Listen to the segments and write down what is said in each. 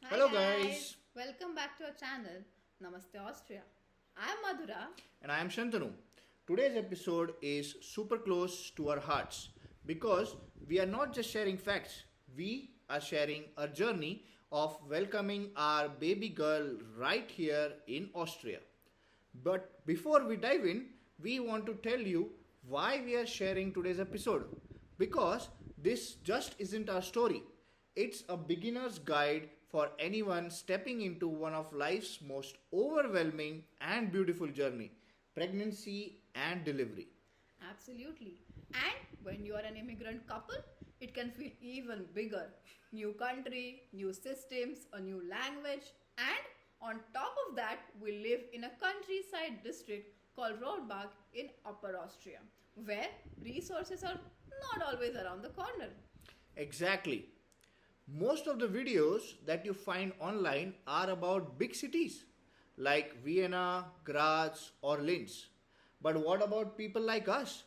Hi Hello, guys, guys, welcome back to our channel. Namaste Austria. I am Madhura. and I am Shantanu. Today's episode is super close to our hearts because we are not just sharing facts, we are sharing a journey of welcoming our baby girl right here in Austria. But before we dive in, we want to tell you why we are sharing today's episode. Because this just isn't our story, it's a beginner's guide for anyone stepping into one of life's most overwhelming and beautiful journey, pregnancy and delivery. Absolutely. And when you are an immigrant couple, it can feel even bigger. New country, new systems, a new language, and on top of that, we live in a countryside district called Rohrbach in Upper Austria, where resources are not always around the corner. Exactly. Most of the videos that you find online are about big cities like Vienna, Graz, or Linz. But what about people like us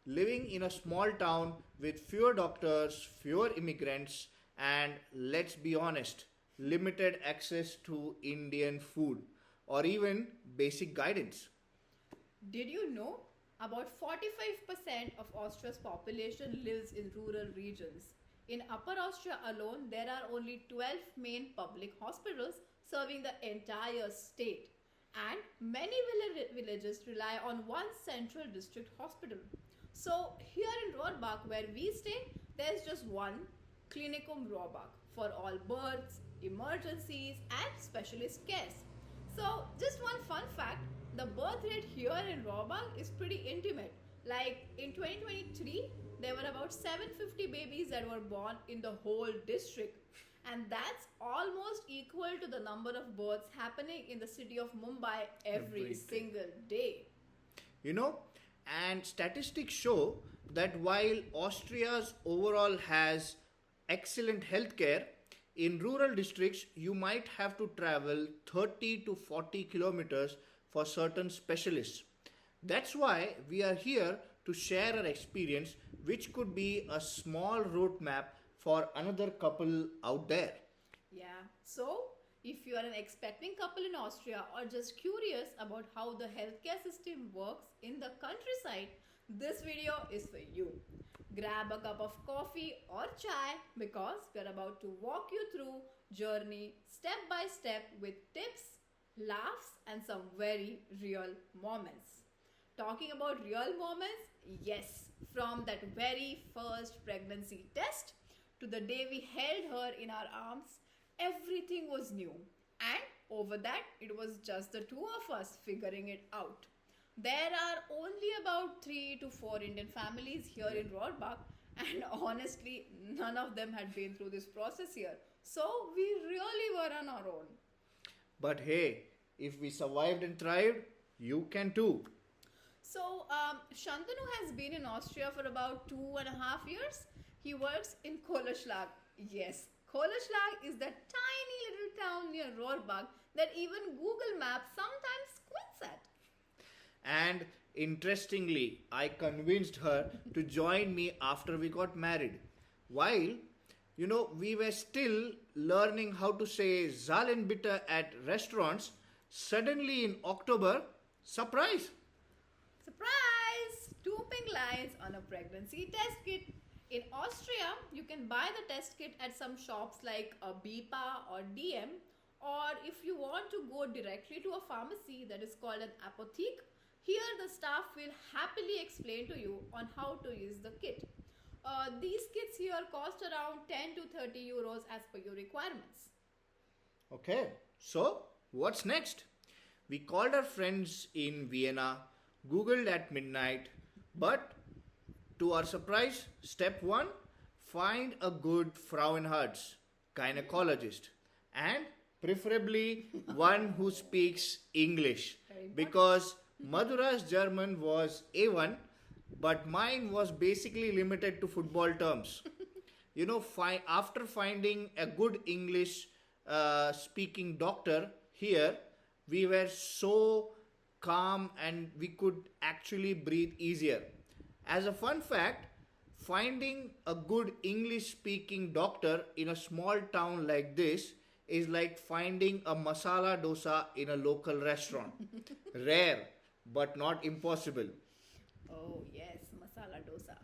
living in a small town with fewer doctors, fewer immigrants, and let's be honest, limited access to Indian food or even basic guidance? Did you know about 45% of Austria's population lives in rural regions? In Upper Austria alone, there are only 12 main public hospitals serving the entire state, and many villages rely on one central district hospital. So, here in Rohrbach, where we stay, there's just one Clinicum Rohrbach for all births, emergencies, and specialist cares. So, just one fun fact, the birth rate here in Rohrbach is pretty intimate. Like in 2023, there were about 750 babies that were born in the whole district. And that's almost equal to the number of births happening in the city of Mumbai every Every day. single day. You know, and statistics show that while Austria's overall has excellent healthcare, in rural districts you might have to travel 30 to 40 kilometers for certain specialists. That's why we are here to share our experience, which could be a small roadmap for another couple out there. Yeah. So, if you are an expecting couple in Austria or just curious about how the healthcare system works in the countryside, this video is for you. Grab a cup of coffee or chai because we're about to walk you through journey step by step with tips, laughs and some very real moments. Talking about real moments, yes, from that very first pregnancy test to the day we held her in our arms, everything was new. And over that, it was just the two of us figuring it out. There are only about 3 to 4 Indian families here in Rohrbach, and honestly, none of them had been through this process here. So we really were on our own. But hey, if we survived and thrived, you can too. So, Shantanu has been in Austria for about 2.5 years. He works in Kohlerschlag. Yes, Kohlerschlag is that tiny little town near Rohrbach that even Google Maps sometimes squints at. And interestingly, I convinced her to join me after we got married. While, we were still learning how to say Zahlenbitter at restaurants, suddenly in October, surprise! Surprise! Two pink lines on a pregnancy test kit. In Austria, you can buy the test kit at some shops like a BIPA or DM, or if you want to go directly to a pharmacy that is called an apotheke, here the staff will happily explain to you on how to use the kit. These kits here cost around 10 to 30 euros as per your requirements. Okay, so what's next? We called our friends in Vienna, Googled at midnight, but to our surprise, step one, find a good Frauenarzt, gynecologist, and preferably one who speaks English Very important. because Madhura's German was A1, but mine was basically limited to football terms. After finding a good English speaking doctor here, we were so calm and we could actually breathe easier. As a fun fact, finding a good English speaking doctor in a small town like this is like finding a masala dosa in a local restaurant. Rare, but not impossible. Oh, yes, masala dosa.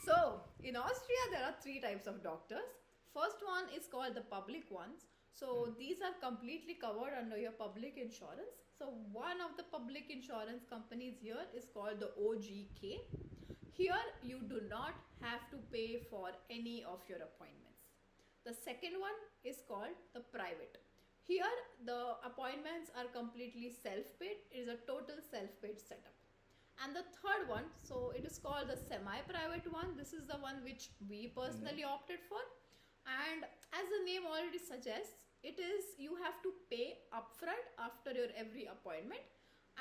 So, in Austria, there are three types of doctors. First one is called the public ones. So, these are completely covered under your public insurance. So, one of the public insurance companies here is called the OGK. Here, you do not have to pay for any of your appointments. The second one is called the private. Here, the appointments are completely self paid, it is a total self paid setup. And the third one, so it is called the semi private one. This is the one which we personally opted for. And as the name already suggests, it is you have to pay upfront after your every appointment,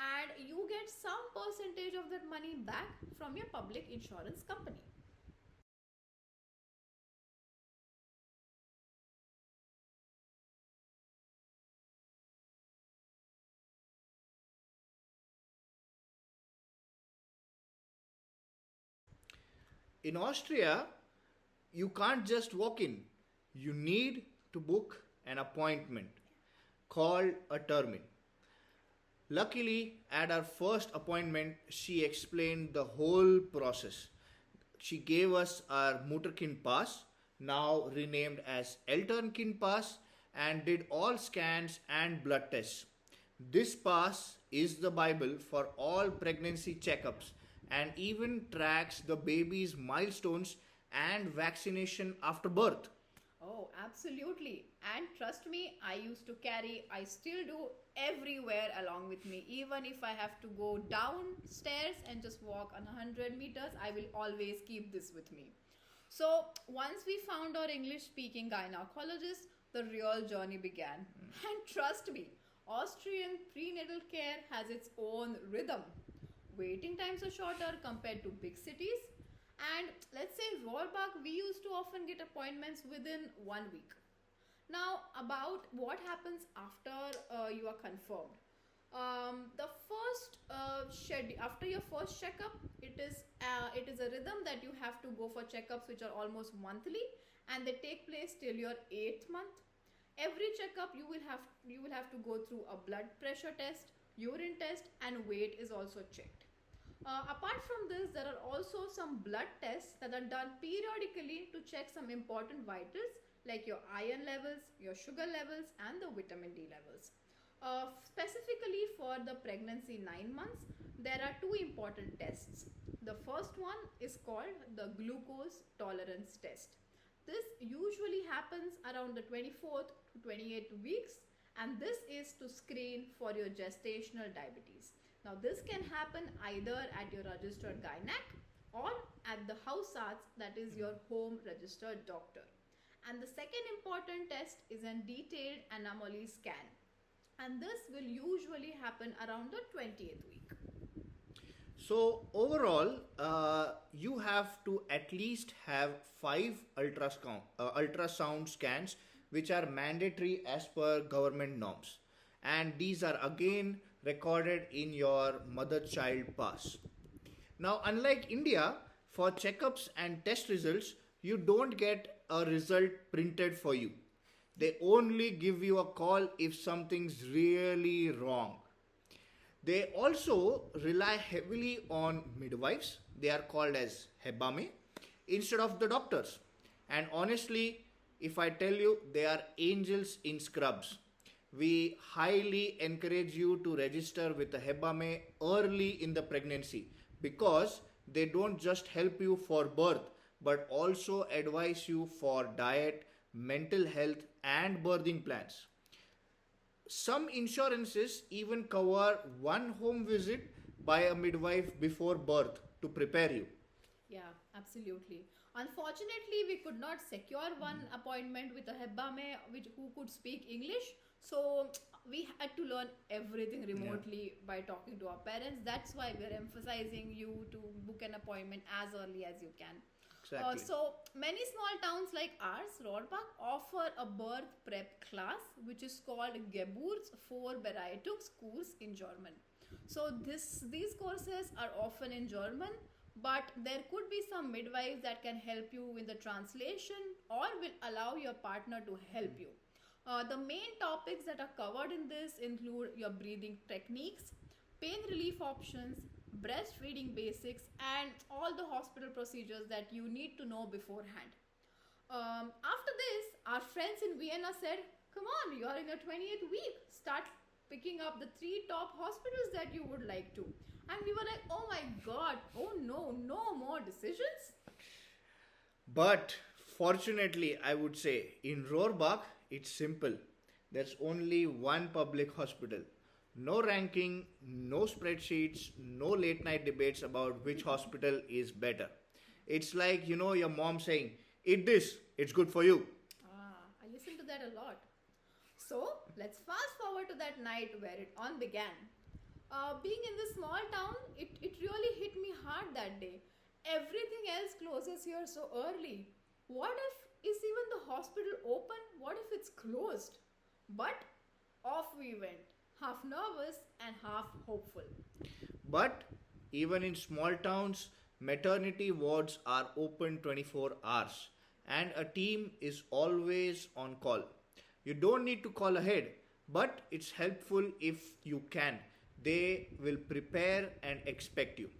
and you get some percentage of that money back from your public insurance company. In Austria, you can't just walk in. You need to book an appointment called a termin. Luckily, at our first appointment, she explained the whole process. She gave us our Mutterkind pass, now renamed as Elternkind pass, and did all scans and blood tests. This pass is the Bible for all pregnancy checkups and even tracks the baby's milestones and vaccination after birth. Oh, absolutely. And trust me, I still do everywhere along with me. Even if I have to go downstairs and just walk on 100 meters, I will always keep this with me. So, once we found our English speaking gynecologist, the real journey began. And trust me, Austrian prenatal care has its own rhythm. Waiting times are shorter compared to big cities. And let's say Rohrbach, we used to often get appointments within 1 week. Now, about what happens after you are confirmed. The first schedule after your first checkup, it is a rhythm that you have to go for checkups which are almost monthly, and they take place till your 8th month. Every checkup you will have to go through a blood pressure test, urine test, and weight is also checked. Apart from this, there are also some blood tests that are done periodically to check some important vitals like your iron levels, your sugar levels, and the vitamin D levels. Specifically for the pregnancy 9 months, there are two important tests. The first one is called the glucose tolerance test. This usually happens around the 24th to 28th weeks, and this is to screen for your gestational diabetes. Now, this can happen either at your registered gynac or at the house arts, that is your home registered doctor. And the second important test is a detailed anomaly scan, and this will usually happen around the 20th week. So, overall, you have to at least have five ultrasound scans, which are mandatory as per government norms. And these are again recorded in your mother child pass. Now, unlike India, for checkups and test results, you don't get a result printed for you. They only give you a call if something's really wrong. They also rely heavily on midwives. They are called as Hebamme instead of the doctors. And honestly, if I tell you, they are angels in scrubs. We highly encourage you to register with a Hebamme early in the pregnancy, because they don't just help you for birth but also advise you for diet, mental health, and birthing plans. Some insurances even cover one home visit by a midwife before birth to prepare you. Yeah, absolutely. Unfortunately, we could not secure one appointment with a Hebamme who could speak English. So we had to learn everything Yeah, remotely by talking to our parents. That's why we're emphasizing you to book an appointment as early as you can. exactly. So many small towns like ours, Rohrbach, offer a birth prep class which is called Geburtsvorbereitungskurs in German. So these courses are often in German, but there could be some midwives that can help you in the translation or will allow your partner to help you. The main topics that are covered in this include your breathing techniques, pain relief options, breastfeeding basics, and all the hospital procedures that you need to know beforehand. After this, our friends in Vienna said, "Come on, you are in your 28th week. Start picking up the three top hospitals that you would like to." And we were like, "Oh my god, oh no, no more decisions." But fortunately, I would say in Rohrbach, it's simple. There's only one public hospital. No ranking, no spreadsheets, no late night debates about which hospital is better. It's like, your mom saying, eat this, it's good for you. I listen to that a lot. So, let's fast forward to that night where it all began. Being in this small town, it really hit me hard that day. Everything else closes here so early. What if is even the hospital open? What if it's closed? But off we went, half nervous and half hopeful. But even in small towns, maternity wards are open 24 hours and a team is always on call. You don't need to call ahead, but it's helpful if you can. They will prepare and expect you.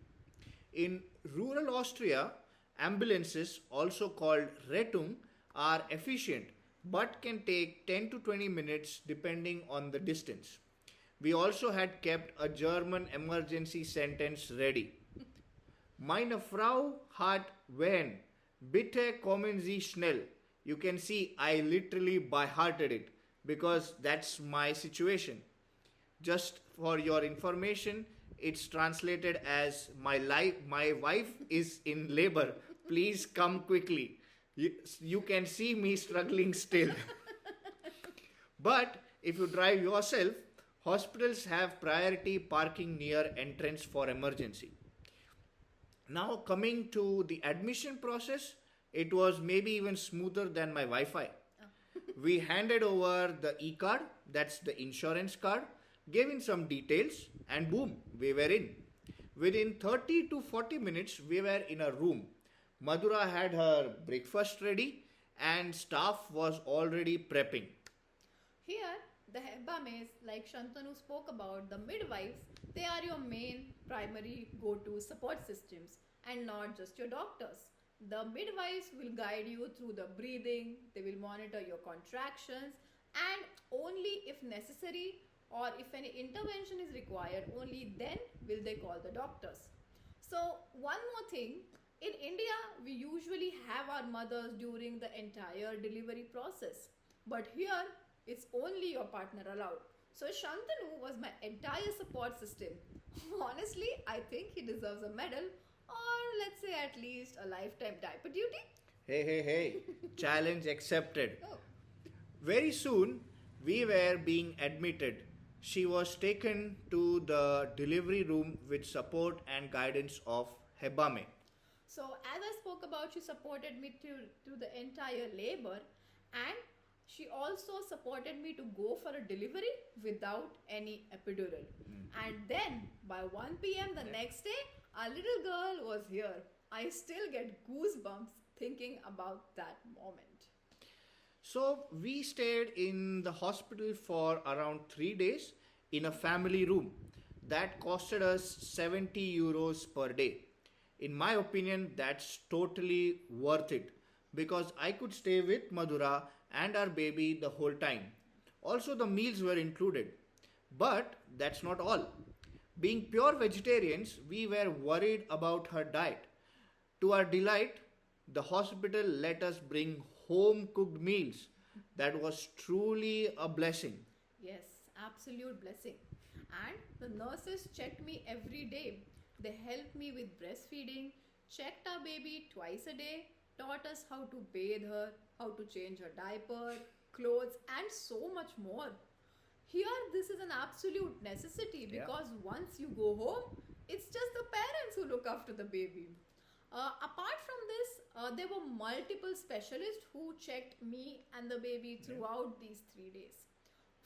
In rural Austria, ambulances, also called Rettung, are efficient but can take 10 to 20 minutes depending on the distance. We also had kept a German emergency sentence ready. Meine Frau hat wenn, bitte kommen Sie schnell. You can see I literally by hearted it because that's my situation. Just for your information, it's translated as my wife is in labor. Please come quickly. You can see me struggling still. But if you drive yourself, hospitals have priority parking near entrance for emergency. Now coming to the admission process, it was maybe even smoother than my Wi-Fi. We handed over the e-card, that's the insurance card, gave in some details, and boom, we were in. Within 30 to 40 minutes, we were in a room. Madhura had her breakfast ready and staff was already prepping. Here, the Hebammes, like Shantanu spoke about, the midwives, they are your main primary go to support systems and not just your doctors. The midwives will guide you through the breathing, they will monitor your contractions, and only if necessary or if any intervention is required, only then will they call the doctors. So, one more thing, in India, we usually have our mothers during the entire delivery process, but here it's only your partner allowed. So Shantanu was my entire support system. Honestly, I think he deserves a medal or let's say at least a lifetime diaper duty. Hey, challenge accepted. Oh, Very soon, we were being admitted. She was taken to the delivery room with support and guidance of Hebamme. so as I spoke about, she supported me to the entire labor and she also supported me to go for a delivery without any epidural. And then by 1 p.m. the next day, our little girl was here. I still get goosebumps thinking about that moment. So we stayed in the hospital for around 3 days in a family room. That costed us 70 euros per day. In my opinion, that's totally worth it because I could stay with Madhura and our baby the whole time. Also, the meals were included. But that's not all. Being pure vegetarians, we were worried about her diet. To our delight, the hospital let us bring home cooked meals. That was truly a blessing. Yes, absolute blessing. And the nurses checked me every day. They helped me with breastfeeding, checked our baby twice a day, taught us how to bathe her, how to change her diaper, clothes, and so much more. Here, this is an absolute necessity Yeah. because once you go home, it's just the parents who look after the baby. Apart from this, there were multiple specialists who checked me and the baby throughout these 3 days.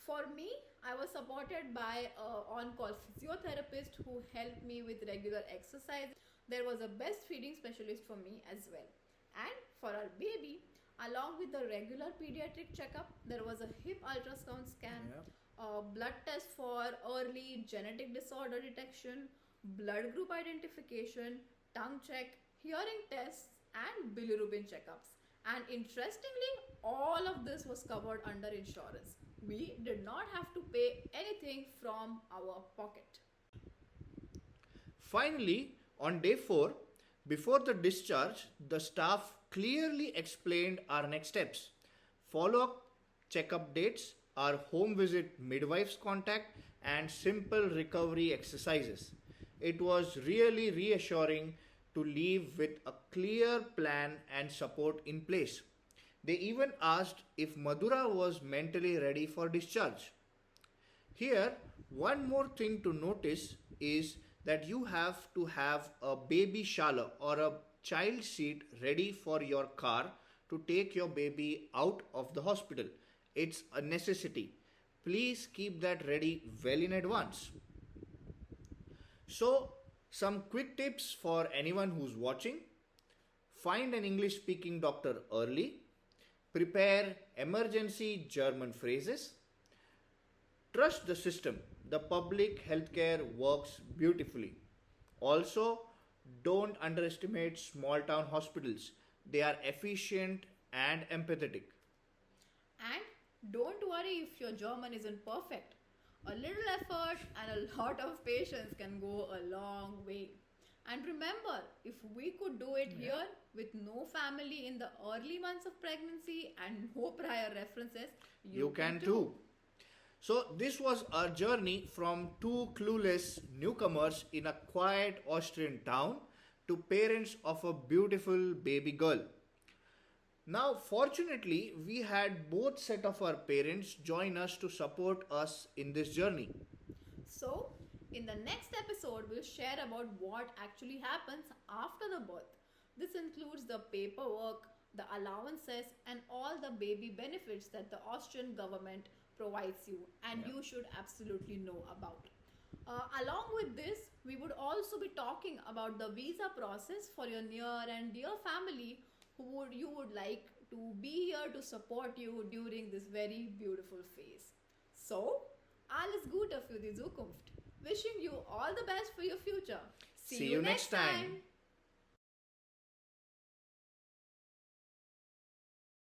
For me, I was supported by an on call physiotherapist who helped me with regular exercise. There was a breastfeeding specialist for me as well. And for our baby, Along with the regular pediatric checkup, there was a hip ultrasound scan, Yeah. a blood test for early genetic disorder detection, blood group identification, tongue check, hearing tests, and bilirubin checkups. And interestingly, all of this was covered under insurance. We did not have to pay anything from our pocket. Finally, on day 4, before the discharge, the staff clearly explained our next steps: follow up checkup dates, our home visit midwife's contact, and simple recovery exercises. It was really reassuring to leave with a clear plan and support in place. They even asked if Madhura was mentally ready for discharge. Here, one more thing to notice is that you have to have a baby shala or a child seat ready for your car to take your baby out of the hospital. It's a necessity. Please keep that ready well in advance. So, some quick tips for anyone who's watching: find an English speaking doctor early, prepare emergency German phrases, trust the system. The public healthcare works beautifully. Also, don't underestimate small town hospitals. They are efficient and empathetic. And don't worry if your German isn't perfect. A little effort and a lot of patience can go a long way. And remember, if we could do it here with no family in the early months of pregnancy and no prior references, You can too. So, this was our journey from two clueless newcomers in a quiet Austrian town to parents of a beautiful baby girl. Now, fortunately, we had both set of our parents join us to support us in this journey. So, in the next episode, we'll share about what actually happens after the birth. This includes the paperwork, the allowances, and all the baby benefits that the Austrian government provides you, and Yeah. you should absolutely know about. Along with this, we would also be talking about the visa process for your near and dear family who you would like to be here to support you during this very beautiful phase. So, alles Gute für die Zukunft. Wishing you all the best for your future. See you next time.